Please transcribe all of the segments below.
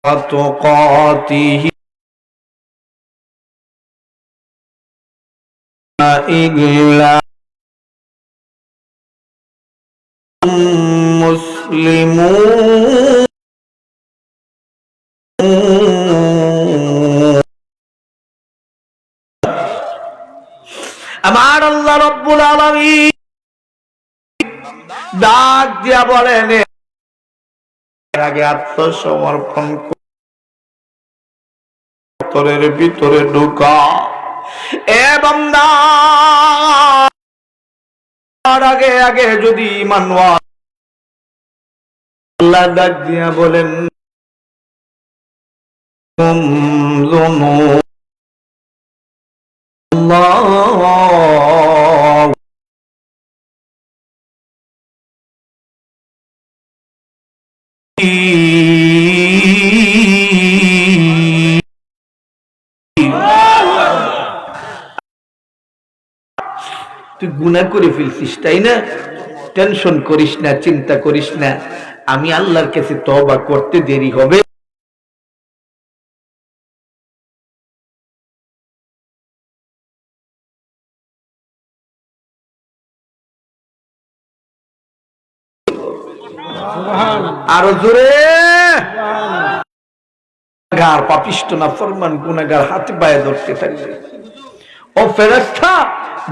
تقاته إلا مسلمون আমার আল্লাহ রব্বুল আলামিন ডাক দিয়া বলেন এর আগে আত্মসমর্পণ তোরের ভিতরে ঢুকা এ বান্দা আগে আগে যদি ঈমান আল্লাহ ডাক দিয়া বলেন আল্লাহ তুই গুনাহ করে ফেলছিস তাই না, টেনশন করিস না, চিন্তা করিস না, আমি আল্লাহর কাছে তওবা করতে দেরি হবে। আরো জোরে গুনাহগার পাপিষ্ট নাফরমান গুনাহগার হাতে পায়ে ধরতে থাকবে, ও ফেরেশতা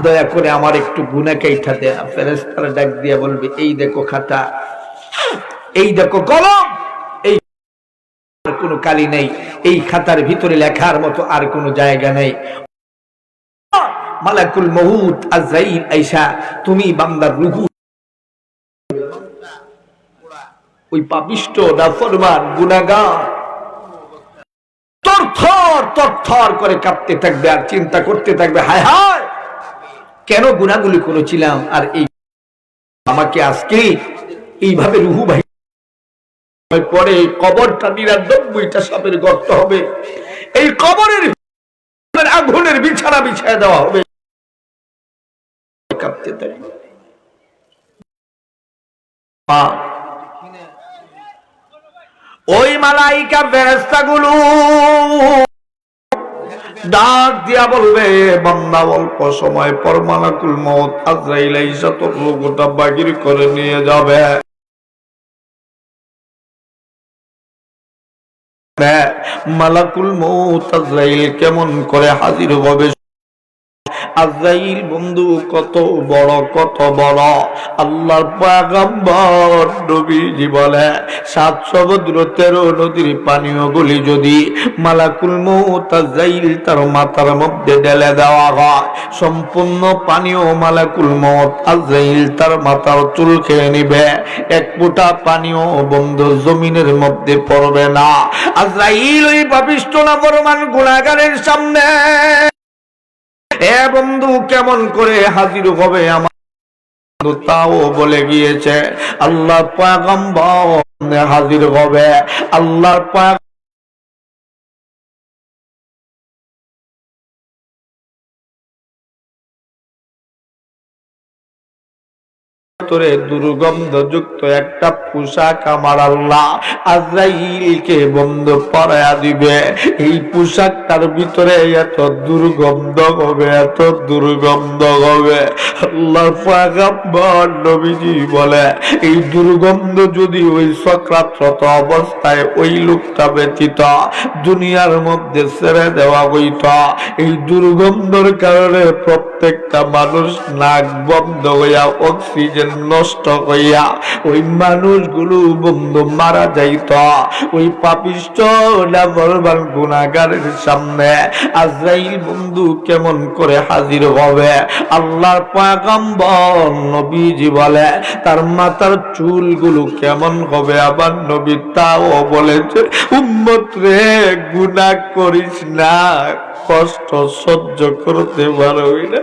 দয়া করে আমার একটু গুনাহ কাইটা দে। ফেরেশতারা ডাক দিয়া বলবে এই দেখো খাতা, এই দেখো কলম, এই কোনো কালি নেই, এই খাতার ভিতরে লেখার মতো আর কোনো জায়গা নেই। মালাকুল মউত আজরাইল আইসা তুমি বান্দার রূহ ওই পাপিষ্ট নাফরমান গুনাহগার তরথর করে কাঁপতে থাকবে আর চিন্তা করতে থাকবে হায় হায় কেন গুনাহগুলি করেছিলাম, আর এই আমাকে আজকে এইভাবে রুহু ভাই পরে কবরটা ৯৯টা সাপের গর্ত হবে, এই কবরের আগুনের বিছানা বিছায় দেওয়া হবে। কাঁপতে থাকবে ওই মালাইকা ফেরেশতাগুলো ডাক দিয়া বলবে বান্দা অল্প সময় পর মালাকুল মউত আজরাইল আইসা তোর রূহটা বাগির করে নিয়ে যাবে। মালাকুল মউত আজরাইল কেমন করে হাজির হবে? আজরাইল বন্ধু কত বড় আল্লাহর পয়গম্বর নবীজি বলে ৭ সমুদ্র ১৩ নদীর পানীয় গুলি যদি মালাকুল মউত আজরাইল তার মাথার মধ্যে ঢেলে দেওয়া হয়, সম্পূর্ণ পানীয় মালাকুল মউত আজরাইল তার মাথার চুল খেয়ে নিবে, এক ফোঁটা পানীয় বন্ধু জমিনের মধ্যে পড়বে না। আজরাইল ওই পাপিষ্ট নাফরমান গুনাহগারের সামনে এ বন্ধু কেমন করে হাজির হবে? আমার তাও বলে গিয়েছে আল্লাহ পয়গম্বর হাজির হবে। আল্লাহর দুর্গন্ধযুক্ত একটা পোশাক আমার আল্লাহ আজরাইলকে বন্ধ পরায়া দিবে। এই পোশাকটার ভিতরে এত দুর্গন্ধ হবে, এত দুর্গন্ধ হবে। আল্লাহর পয়গম্বর নবীজি বলে এই দুর্গন্ধ যদি ওই সক্রাতরত অবস্থায় ওই লোকটা ব্যতীত দুনিয়ার মধ্যে ছেড়ে দেওয়া হইত, এই দুর্গন্ধের কারণে প্রত্যেকটা মানুষ নাক বন্ধ হইয়া অক্সিজেন নষ্ট হইয়া ওই মানুষগুলো বন্ধু মারা যাইত। ওই পাপিষ্ট নাফরমান গুনাহগারের সামনে আজরাইল বন্ধু কেমন করে হাজির হবে? আল্লাহর পয়গম্বর নবীজি বলে তার মাথার চুলগুলো কেমন হবে? আবার নবী তাও বলেছে উম্মত রে গুনাহ করিস না, কষ্ট সহ্য করতে পারবি না।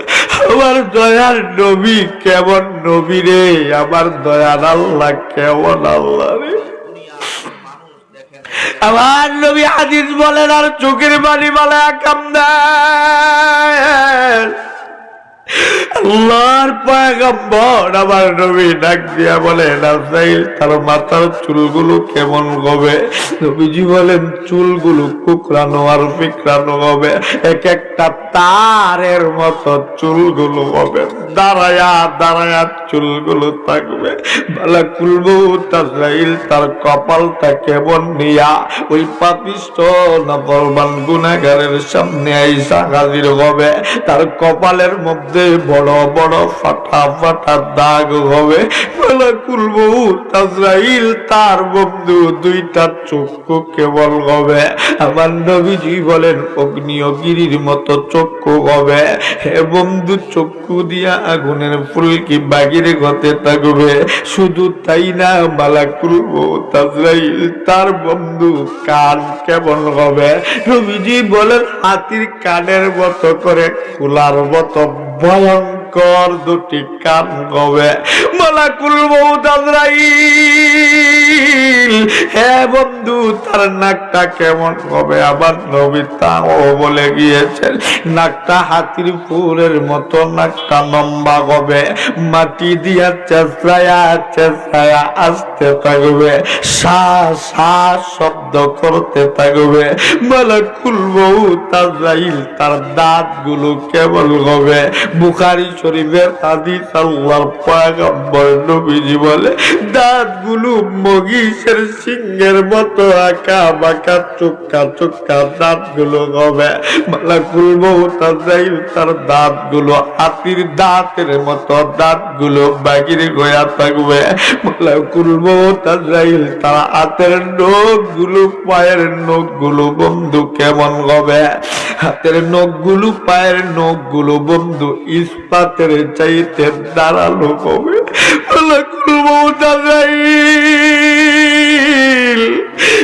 আমার দয়ার নবী কেমন নবী রে, আমার দয়ার আল্লাহ কেমন আল্লাহ রে। আমার নবী হাদিস বলেন আর চোখের পানি বলে কান্দেন আল্লাহর পয়গম্বর আমার নবী ডাক দিয়া বলেন, আজরাইল তার মাথার চুলগুলো কেমন হবে? নবীজি বলেন, চুলগুলো কুকরানো আর ফিকরানো হবে, এক একটা তারের মতো চুলগুলো হবে, দাঁড়ায়া দাঁড়ায়া চুলগুলো থাকবে। মালাকুল মউত আজরাইল তার কপালটা কেমন নিয়া ওই পাপিষ্ঠ নাফরমান গুনাহগারের সামনে আইসা হাজির হবে। তার কপালের মধ্যে বড় বড় ফাটা ফাটা দাগ হবে। মালাকুল মউত আজরাইল তার বন্ধু দুইটা চক্ষু কেবল হবে। আমার নবীজি বলেন, অগ্নিগিরির মতো চক্ষু হবে। হে বন্ধু, চক্ষু দিয়া আগুনের ফুলকি বাগিরে হতে থাকবে। শুধু তাই না, মালাকুল মউত আজরাইল তার বন্ধু কান কেমন হবে? নবীজি বলেন, হাতির কানের মতো করে খোলার মতো ভয়ঙ্কর দুটি কান হবে। মালাকুল মউত আজরাইল, হে বন্ধু, তার নাকটা কেমন হবে? আবার নবী তাও বলে গিয়েছেন, নাকটা হাতির ফুলের মতো নাকটা লম্বা হবে। মাটি দিয়া চেঁচায়া চেঁচায়া আসতে থাকবে, শ্বাস শ্বাস শব্দ করতে থাকবে। মালাকুল মউত আজরাইল তার দাঁতগুলো কেমন হবে? বুখারী শরীফের হাদিস, আল্লাহর পয়গম্বর নবীজি বলে, দাঁতগুলো মহিষের সিংহের মতো আঁকা বাঁকা চোক্কা চোক্কা দাঁতগুলো হবে। মালাকুল মউত আজরাইল তার দাঁতগুলো হাতির দাঁতের মতো দাঁতগুলো বাগিরে গয়া থাকবে। মালাকুল মউত আজরাইল তার হাতের নখগুলো পায়ের নখগুলো বন্ধু কেমন হবে? হাতের নখগুলো পায়ের নখগুলো বন্ধু ইস্পাতের চাইতে দাঁড়ালো হবে। মালাকুল মউত আজরাইল,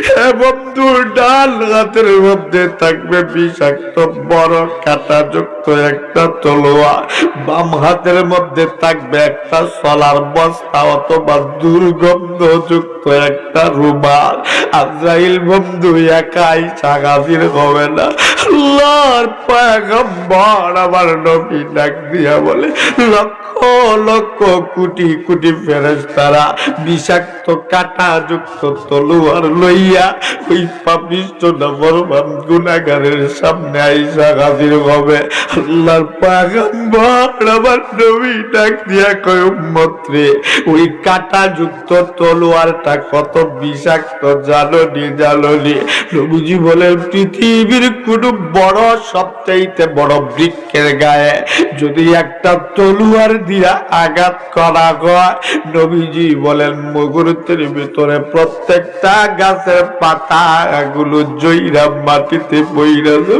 হে বন্ধু, ডান হাতের মধ্যে থাকবে বিষাক্ত বড় কাঁটাযুক্ত একটা তলোয়ার, বাম হাতের মধ্যে থাকবে একটা সলার বস্তা অথবা দুর্গন্ধযুক্ত একটা রুমাল। আজরাইল বন্ধু একাই হাজির হবে না। আল্লাহর পয়গম্বর আমার নবী ডাক দিয়া বলে, লক্ষ লক্ষ কোটি কোটি ফেরেশতারা বিষাক্ত কাঁটাযুক্ত তলোয়ার লইয়া ওই পাপিষ্ঠ নাফরমান গুনাহগারের সামনে আইসা হাজির হবে। আল্লাহর পয়গম্বর আমার নবী ডাক দিয়া কয়, উম্মত রে, ওই কাঁটাযুক্ত তলোয়ারটা কত বিষাক্ত জানোনি? জানোনি? নবীজি বলেন, পৃথিবীর কোন বড় সবচাইতে বড় বৃক্ষের গায়ে যদি একটা তলোয়ার দিয়া আঘাত করা হয়, নবীজি বলেন মুহূর্তের ভিতরে প্রত্যেকটা গাছের পাতা গুলো জইরা মাটিতে পইরা যাবে।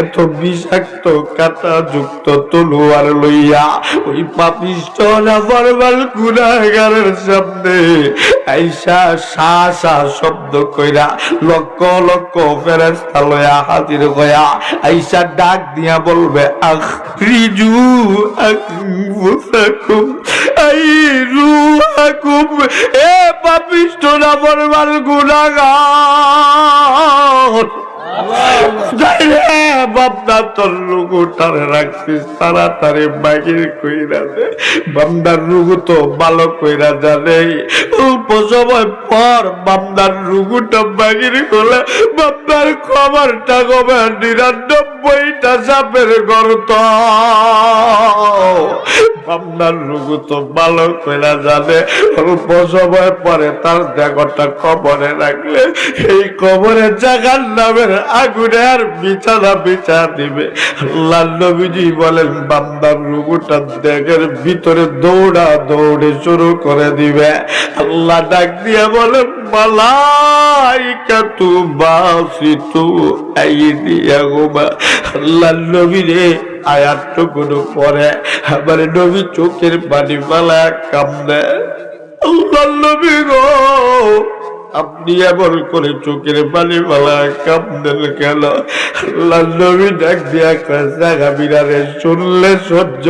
এত বিষাক্ত কাঁটাযুক্ত তলোয়ার লইয়া ওই পাপিষ্ঠ নাফরমান গুনাহগারের সামনে আইসা সা সা শব্দ কইরা লক্ষ লক্ষ ফেরেশতা লইয়া হাজির হইয়া আইসা ডাক দিয়া বলবে, আখরিজু আনফুসাকুম আইরুহাকুম। এ পাপিষ্ঠ নাফরমান গুনাহগার, বান্দা তোর রুগুটারে রাখছিস তাড়াতাড়ি বাহির কইরা দে। বান্দার রুগু তো ভালো কইরা জানে, অল্প সময় পর বান্দার রুগুটা বাহির করলে বান্দার খবরটা হবে ৯৯টা সাপের গর্ত। বান্দার রুগু তো ভালো কইরা জানে, অল্প সময় পরে তার দেহটা কবরে রাখলে এই কবরে জাহান্নামের আগুনে আর বিছানা বিছা দিবে। আল্লাহ নবীজি বলেন, বান্দার রুগুটা দেহের ভিতরে দৌড়া দৌড়ে শুরু করে দিবে। আল্লাহ ডাক দিয়ে বলেন, মালাইকাতু বাসিতু আইদিয়াহুমা। আল্লাহ নবী রে, আয়াতটুকু পরে আমার নবী চোখের পানি ফালা কান্দে। আল্লাহ নবী গো, আপনি এমন করে চোখের পানি ফালা কাঁদেন কেন? আল্লাহ নবী ডাক দিয়া কয়, সাহাবীরা শুনলে সহ্য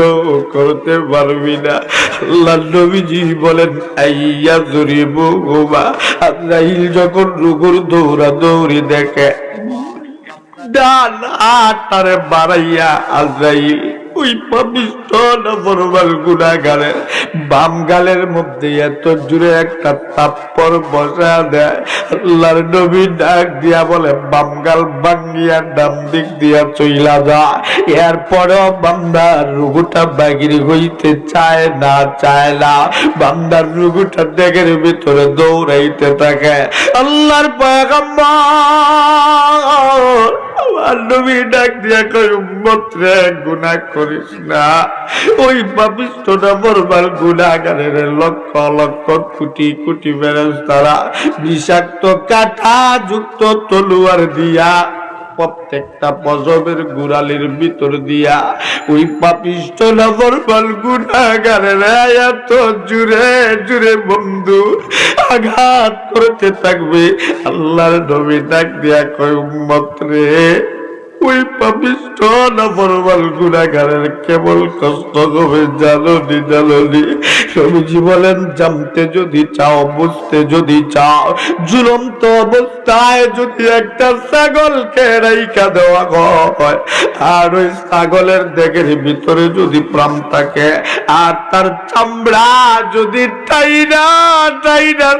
করতে পারবি না। আল্লাহ নবীজি বলেন, আইয়া জুরিবু হুমা। আজরাইল যখন রুগুর দৌড়া দৌড়ি দেখে, ডান হাতটারে বাড়াইয়া আজরাইল ওই পাপিষ্ঠ নাফরমান গুনাহগারের বাম গালের মধ্যে এত জোরে একটা থাপ্পড় বসা দেয়। আল্লাহর নবী ডাক দিয়া বলে, বাম গাল ভাঙ্গিয়া ডান দিক দিয়া চইলা যায়। এরপরেও বান্দার রুগুটা বাগির হইতে চায় না। বান্দার রুগুটা ডেকের ভিতরে দৌড়াইতে থাকে। আল্লাহর পয়গম্বর আমার নবী ডাক দিয়া কই, উম্মত রে, গুনাহ করিস না। ওই পাপিষ্ঠ নাফরমান গুনাহগারের লক্ষ লক্ষ কোটি কোটি ফেরেশতারা বিষাক্ত কাঁটা যুক্ত তলোয়ার দিয়া প্রত্যেকটা পজবের গুড়ালির ভিতর দিয়া ওই পাপিষ্ঠ নাফরমান গুনাহগারের এত জুড়ে জুড়ে বন্ধু আঘাত করতে থাকবে। আল্লাহর নবী ডাক দিয়া কয়, উম্মত রে, ওই পাপিষ্ঠ নাফরমান গুনাহগারের কেবল কষ্ট হবে জাননি। নবীজি বলেন, জানতে যদি চাও, বুঝতে যদি চাও, ঝুলন্ত অবস্থায় যদি একটা ছাগলকে রাইখা দেওয়া হয়, আর ওই ছাগলের দেহের ভিতরে যদি প্রাণ থাকে, আর তার চামড়া যদি টাইনা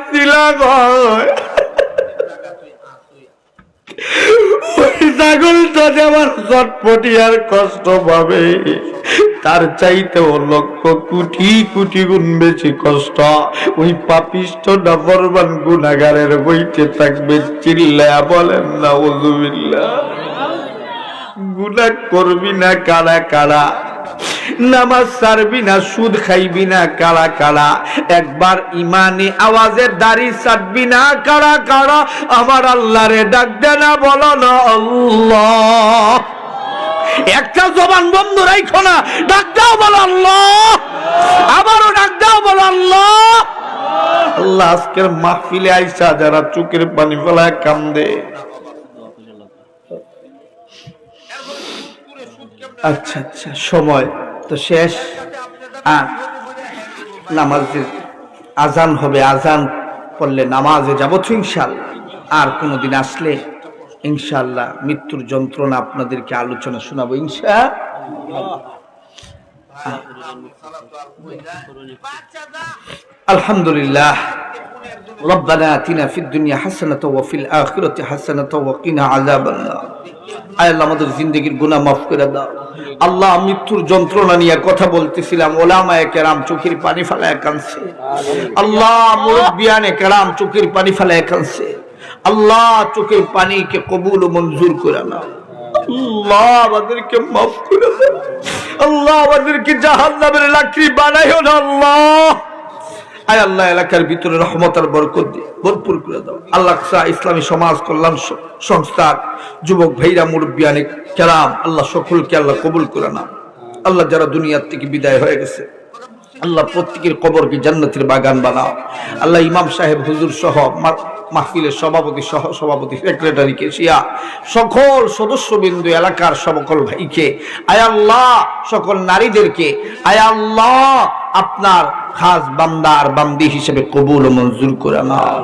ছিলা হয়, ওই ছাগলটা যেমন চটপটি আর কষ্ট পাবে, তার চাইতেও লক্ষ কোটি কোটি গুণ বেশি কষ্ট ওই পাপিষ্ঠ নাফরমান গুনাহগারের হইতে থাকবে। চিল্লায়া বলেন নাউযুবিল্লাহ। গুনাহ করবি না কারা কারা? নামাজ ছাড়বি না, সুদ খাইবি না কারা কারা? একবার ইমানি আওয়াজের দাড়ি ছাড়বি না কারা কারা? আমার আল্লাহরে ডাক দে না, বলো না আল্লাহ। একটা জবান বন্ধ রাখো না, ডাক দাও, বলো আল্লাহ। আবারও ডাক দাও, বলো আল্লাহ। আল্লাহ আজকের মাহফিলে আইসা যারা চোখের পানি ফেলায় কান্দে, আচ্ছা আচ্ছা, সময় তো শেষ। আর নামাজের আজান হবে, আজান পড়লে নামাজে যাবো তো ইনশাআল্লাহ। আর কোনোদিন আসলে ইনশাআল্লাহ মৃত্যুর যন্ত্রণা আপনাদেরকে আলোচনা শোনাবো ইনশাআল্লাহ। আলহামদুলিল্লাহ। রব্বানা আতিনা ফিদ দুনিয়া হাসানাতাও ওয়া ফিল আখিরাতি হাসানাতাও ওয়া কিনা আযাবান নার। আয় আল্লাহ, আমাদের জিন্দেগির গুনাহ মাফ করে দাও। আল্লাহ, মৃত্যুর যন্ত্রণা নিয়ে কথা বলতেছিলাম, ওলামায়ে কেরাম চোখের পানি ফেলায় কাঁদছে। আল্লাহ, মুরব্বিয়ানে কেরাম চোখের পানি ফেলায় কাঁদছে। আল্লাহ, চোখের পানিকে কবুল ও মঞ্জুর করে নাও। আল্লাহ, আমাদেরকে মাফ করে দাও। আল্লাহ, আমাদেরকে জাহান্নামের লাকড়ি বানাইও না আল্লাহ। আয় আল্লাহ, এলাকার ভিতরে রহমত আর বরকত দিয়ে ভরপুর করে দাও। আল্লাহ, ইসলামী সমাজ কল্যাণ সংস্থার যুবক ভাইরা, মুরব্বিয়ানে কেরাম, আল্লাহ সকলকে আল্লাহ কবুল করে নাও। আল্লাহ, যারা দুনিয়ার থেকে বিদায় হয়ে গেছে, আল্লাহ প্রত্যেকের কবরকে জান্নাতের বাগান বানাও। আল্লাহ, ইমাম সাহেব হুজুর সহ মাহফিলের সভাপতি, সহ সভাপতি, সেক্রেটারি, কেশিয়া, সকল সদস্যবৃন্দ, এলাকার সকল ভাইকে, আয় আল্লাহ সকল নারীদেরকে, আয় আল্লাহ আপনার খাস বান্দার বান্দি হিসেবে কবুল ও মঞ্জুর করে নাও।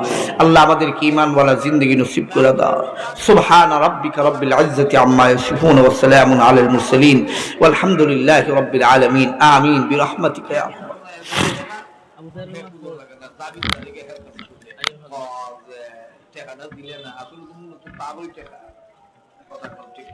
আল্লাহ, আমাদেরকে ঈমানওয়ালা জিন্দেগি নসিব করে দাও। সুবহানা রাব্বিকা রাব্বিল ইজ্জাতি আম্মা ইয়াসিফুন ওয়া সালামুন আলাল মুরসালিন ওয়াল হামদুলিল্লাহি রাব্বিল আলামিন। আমিন বিরহমাতিকা ইয়া আরহাম। টাকাটা দিলে না, আসলে তো পাবোই টাকা, কথা ঠিক।